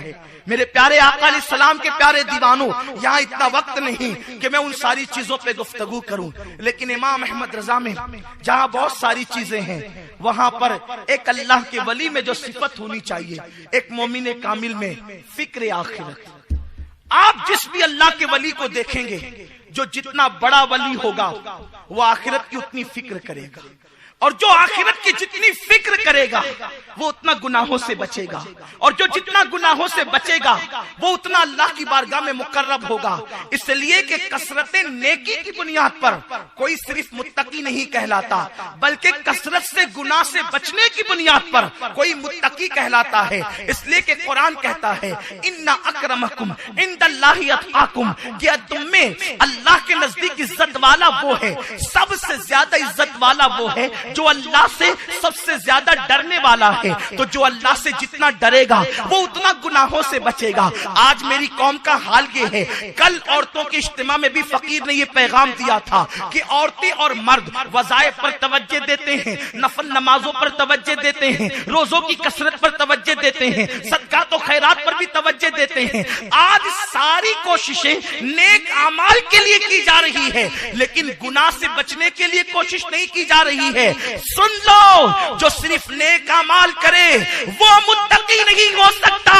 ہے۔ میرے پیارے آقا علیہ السلام کے پیارے دیوانوں، یہاں اتنا وقت نہیں کہ میں ان ساری چیزوں پہ گفتگو کروں، لیکن امام احمد رضا میں جہاں بہت ساری چیزیں ہیں، وہاں پر ایک اللہ کے ولی میں جو صفت ہونی چاہیے، ایک مومن کامل میں فکر آخرت۔ آپ جس بھی اللہ کے ولی کو دیکھیں گے، جو جتنا بڑا ولی ہوگا وہ آخرت کی اتنی فکر کرے گا، اور جو آخرت کی جتنی فکر کرے گا وہ اتنا گناہوں سے بچے گا، اور جو جتنا گناہوں سے بچے گا وہ اتنا اللہ کی بارگاہ میں مقرب ہوگا۔ اس لیے کہ کثرت نیکی کی بنیاد پر کوئی صرف متقی نہیں کہلاتا، بلکہ کثرت سے گناہ سے بچنے کی بنیاد پر کوئی متقی کہلاتا ہے۔ اس لیے کہ قرآن کہتا ہے ان اکرمکم عند اللہ اتقاکم، کہ تم میں اللہ کے نزدیک عزت والا وہ ہے، سب سے زیادہ عزت والا وہ ہے جو اللہ سے سب سے زیادہ ڈرنے والا ہے۔ تو جو اللہ سے جتنا ڈرے گا وہ اتنا گناہوں سے بچے گا۔ آج میری قوم کا حال یہ ہے، کل عورتوں کے اجتماع میں بھی فقیر نے یہ پیغام دیا تھا کہ عورتیں اور مرد وظائف پر توجہ دیتے ہیں، نفل نمازوں پر توجہ دیتے ہیں، روزوں کی کثرت پر توجہ دیتے ہیں، صدقات و خیرات پر بھی توجہ دیتے ہیں۔ آج ساری کوششیں نیک اعمال کے لیے کی جا رہی ہے، لیکن گناہ سے بچنے کے لیے کوشش نہیں کی جا رہی ہے۔ سن لو، جو صرف نیک اعمال کرے وہ متقی نہیں ہو سکتا،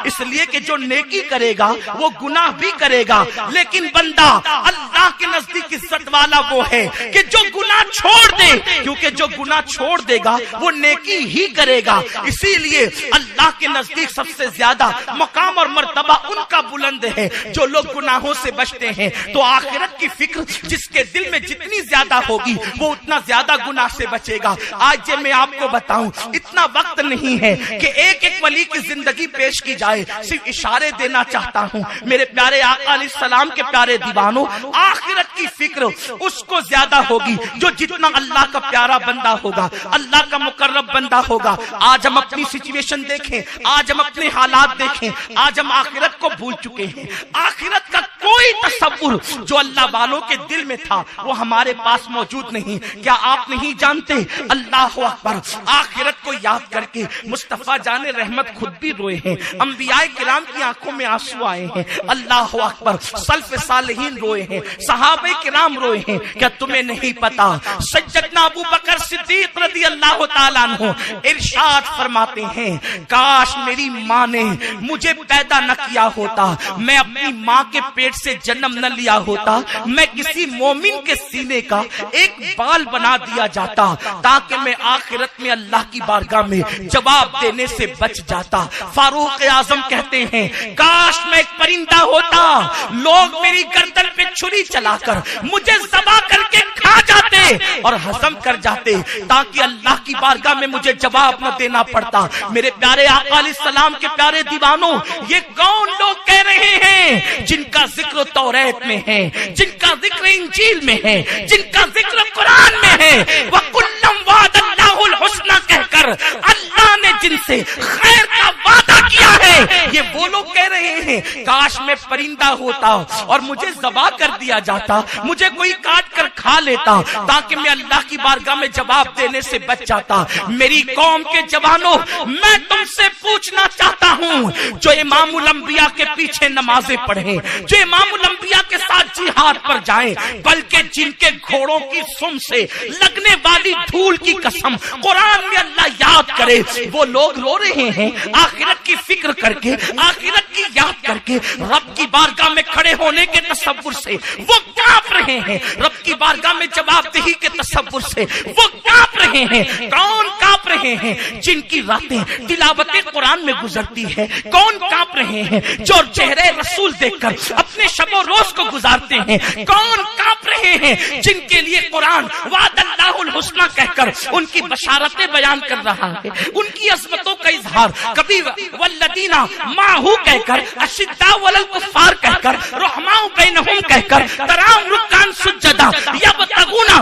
اس لیے کہ جو نیکی کرے گا وہ گناہ بھی کرے گا، لیکن بندہ اللہ کے نزدیک عزت والا وہ ہے کہ جو گناہ چھوڑ دے، کیونکہ جو گناہ چھوڑ دے گا وہ نیکی ہی کرے گا۔ اسی لیے اللہ کے نزدیک سب سے زیادہ مقام اور مرتبہ ان کا بلند ہے جو لوگ گناہوں سے بچتے ہیں۔ تو آخرت کی فکر جس کے دل میں جتنی زیادہ ہوگی وہ اتنا زیادہ گناہ سے بچے گا۔ آج میں آپ کو بتاؤں، اتنا وقت نہیں ہے کہ ایک ایک ولی کی زندگی پیش کی جائے، صرف اشارے دینا چاہتا ہوں۔ میرے پیارے آقا علیہ السلام کے پیارے دیوانوں، آخرت کی فکر اس کو زیادہ ہوگی جو جتنا اللہ کا پیارا بندہ ہوگا، اللہ کا مقرب بندہ ہوگا۔ آج ہم اپنی سچویشن دیکھیں، آج ہم اپنے حالات دیکھیں، آج ہم آخرت کو بھول چکے ہیں۔ آخرت کا کوئی تصور جو اللہ والوں کے دل میں تھا وہ ہمارے پاس موجود نہیں۔ کیا آپ نہیں جانتے؟ اللہ اکبر، آخرت کو یاد کر کے مصطفیٰ جان رحمت خود بھی روئے ہیں، انبیاء کرام کی آنکھوں میں آنسو آئے ہیں۔ اللہ اکبر، سلف صالحین روئے ہیں، صحابہ کرام روئے ہیں۔ کیا تمہیں نہیں پتا؟ سیدنا ابو بکر صدیق رضی اللہ تعالیٰ عنہ ارشاد فرماتے ہیں، کاش میری ماں نے مجھے پیدا نہ کیا ہوتا، میں اپنی ماں کے پیٹ سے جنم نہ لیا ہوتا، میں کسی مومن کے سینے کا ایک بال بنا دیا جاتا تاکہ میں آخرت میں اللہ کی بارگاہ میں جواب دینے سے بچ جاتا۔ فاروق اعظم کہتے ہیں، کاش میں ایک پرندہ ہوتا، لوگ میری گردن پہ چھری چلا کر مجھے ذبح کر کے کھا جاتے اور ہضم کر جاتے تاکہ اللہ کی بارگاہ میں مجھے جواب نہ دینا پڑتا۔ میرے پیارے آقا علیہ السلام کے پیارے دیوانوں، یہ کون لوگ کہہ رہے ہیں جن کا ذکر توریت میں ہے، جن کا ذکر انجیل میں ہے، جن کا ذکر قرآن میں ہے، وَكُلًّا وَعَدَ اللَّهُ الْحُسْنَى کہہ کر اللہ نے جن سے خیر کا وعدہ کیا ہے، یہ وہ لوگ کہہ رہے ہیں کاش میں پرندہ ہوتا اور مجھے ذبح کر دیا جاتا، مجھے کوئی کاٹ کر کھا لیتا تاکہ میں اللہ کی بارگاہ میں جواب دینے سے بچ جاتا۔ میری قوم کے جوانوں، میں تم سے پوچھنا چاہتا ہوں، جو امام الانبیاء کے پیچھے نمازیں پڑھیں، جو امام الانبیاء کے ساتھ جہاد پر جائیں، بلکہ جن کے گھوڑوں کی سم سے لگنے والی دھول کی قسم قرآن میں اللہ یاد کرے، وہ لوگ رو رہے ہیں آخرت کی فکر کر کے، آخرت کی یاد کر کے، رب کی بارگاہ میں کھڑے ہونے کے تصور سے وہ کانپ رہے ہیں، رب کی بارگاہ میں جواب دہی کے تصور سے وہ کانپ رہے ہیں۔ کون کانپ رہے ہیں؟ جن کی راتیں تلاوت قرآن میں گزرتی ہے۔ کون کانپ رہے ہیں؟ جو چہرے رسول دیکھ کر اپنے شب و روز کو گزارتے ہیں۔ کون کانپ رہے ہیں؟ جن کے لیے قرآن وعد اللہ الحسنى کہہ کر ان کی بشارتیں بیان کر رہا ہے، ان کی عظمتوں کا اظہار، کبھی والذین معہ کہہ کر، اشداء علی الکفار کہہ کر، رحماء بینہم کہہ کر، تراہم رکعا سجدا یبتغون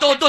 2-2,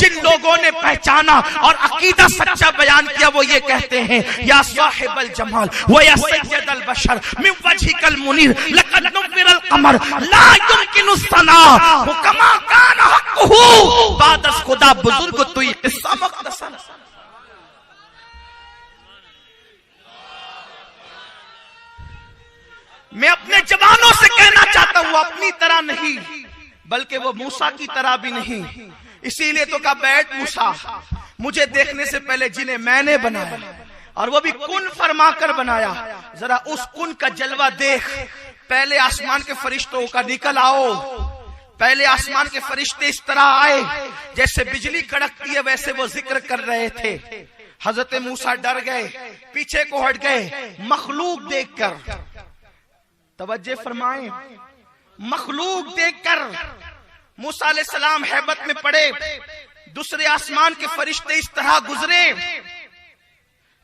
جن لوگوں نے پہچانا اور عقیدہ سچا بیان کیا وہ یہ کہتے ہیں یا صاحب الجمال و یا سید البشر من وجهك المنیر لقد نور القمر لا يمكن الثناء كما كان حقه بعد از خدا بزرگ تو یہ قصہ مقدس ہے. میں اپنے جوانوں سے کہنا چاہتا ہوں اپنی طرح نہیں بلکہ وہ موسیٰ کی طرح بھی نہیں. اسی لیے تو کہا بیٹھ موسیٰ مجھے دیکھنے سے پہلے جنہیں میں نے بنایا اور وہ بھی کن فرما کر بنایا ذرا اس کن کا جلوہ دیکھ. پہلے آسمان کے فرشتوں کا نکل آؤ. پہلے آسمان کے فرشتے اس طرح آئے جیسے بجلی کڑکتی ہے ویسے وہ ذکر کر رہے تھے. حضرت موسیٰ ڈر گئے پیچھے کو ہٹ گئے مخلوق دیکھ کر. توجہ فرمائیں مخلوق دیکھ کر موسیٰ علیہ السلام ہیبت میں پڑے. دوسرے آسمان کے فرشتے اس طرح گزرے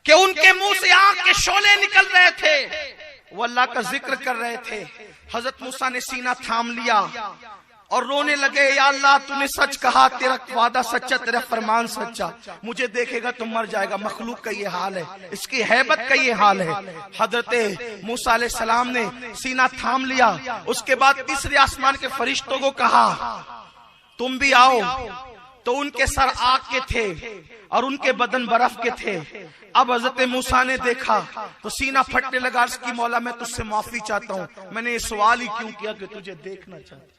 کہ ان کے منہ سے آگ کے شعلے نکل رہے تھے وہ اللہ کا ذکر کر رہے تھے. حضرت موسیٰ نے سینہ تھام لیا اور رونے لگے یا اللہ تو نے سچ کہا تیرا وعدہ سچا تیرا فرمان سچا مجھے دیکھے گا تو مر جائے گا. مخلوق کا یہ حال ہے اس کی ہیبت کا یہ حال ہے. حضرت موسیٰ علیہ السلام نے سینہ تھام لیا. اس کے بعد تیسرے آسمان کے فرشتوں کو کہا تم بھی آؤ. تو ان کے سر آگ کے تھے اور ان کے بدن برف کے تھے. اب حضرت موسیٰ نے دیکھا تو سینہ پھٹنے لگا. عرض کی مولا میں تجھ سے معافی چاہتا ہوں میں نے یہ سوال ہی کیوں کیا کہ تجھے دیکھنا چاہتا.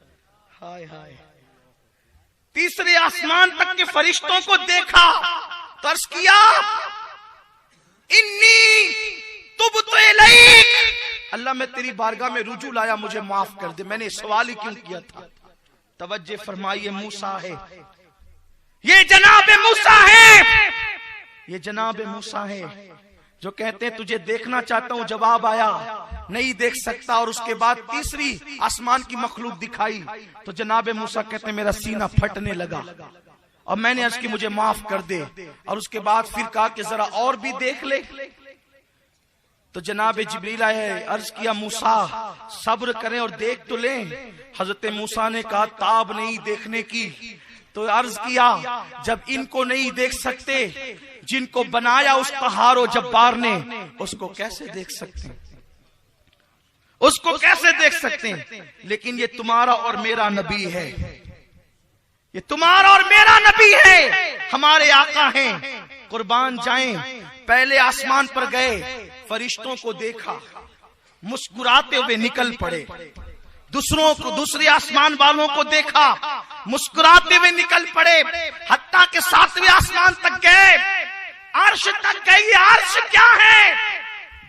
ہائے ہائے تیسرے آسمان تک کے فرشتوں کو دیکھا تو عرض کیا انی تبت الیک اللہ میں تیری بارگاہ میں رجوع لایا مجھے معاف کر دے میں نے سوال ہی کیوں کیا تھا. توجہ فرمائیے موسیٰ ہے یہ جناب موسیٰ ہے یہ جناب موسیٰ ہے جو کہتے ہیں تجھے دیکھنا چاہتا ہوں. جواب آیا نہیں دیکھ سکتا. اور اس کے بعد تیسری آسمان کی مخلوق دکھائی تو جناب موسیٰ کہتے ہیں میرا سینہ پھٹنے لگا اور میں نے عرض کی مجھے معاف کر دے. اور اس کے بعد پھر کہا کہ ذرا اور بھی دیکھ لے. تو جناب جبریل آئے عرض کیا موسیٰ صبر کریں اور دیکھ تو لیں. حضرت موسیٰ نے کہا تاب نہیں دیکھنے کی. تو عرض کیا جب ان کو نہیں دیکھ سکتے جن کو بنایا اس قہار و جبار نے اس کو کیسے دیکھ سکتے ہیں اس کو کیسے دیکھ سکتے ہیں. لیکن یہ تمہارا اور میرا نبی ہے یہ تمہارا اور میرا نبی ہے ہمارے آقا ہیں قربان جائیں. پہلے آسمان پر گئے فرشتوں کو دیکھا مسکراتے ہوئے نکل پڑے. دوسروں کو دوسرے آسمان والوں کو دیکھا مسکراتے ہوئے نکل پڑے. حتیٰ کہ ساتویں آسمان تک گئے عرش تک گئی. عرش کیا ہے؟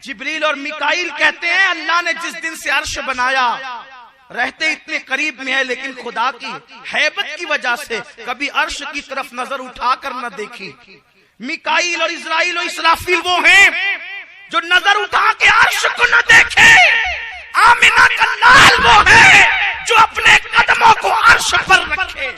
جبریل اور میکائیل کہتے ہیں اللہ نے جس دن سے عرش بنایا رہتے اتنے قریب میں ہے لیکن خدا کی ہیبت کی وجہ سے کبھی عرش کی طرف نظر اٹھا کر نہ دیکھی. میکائیل اور اسرائیل اور اسرافیل وہ ہیں جو نظر اٹھا کے عرش کو نہ دیکھے. آمینہ کا لال وہ ہے جو اپنے قدموں کو عرش پر رکھے.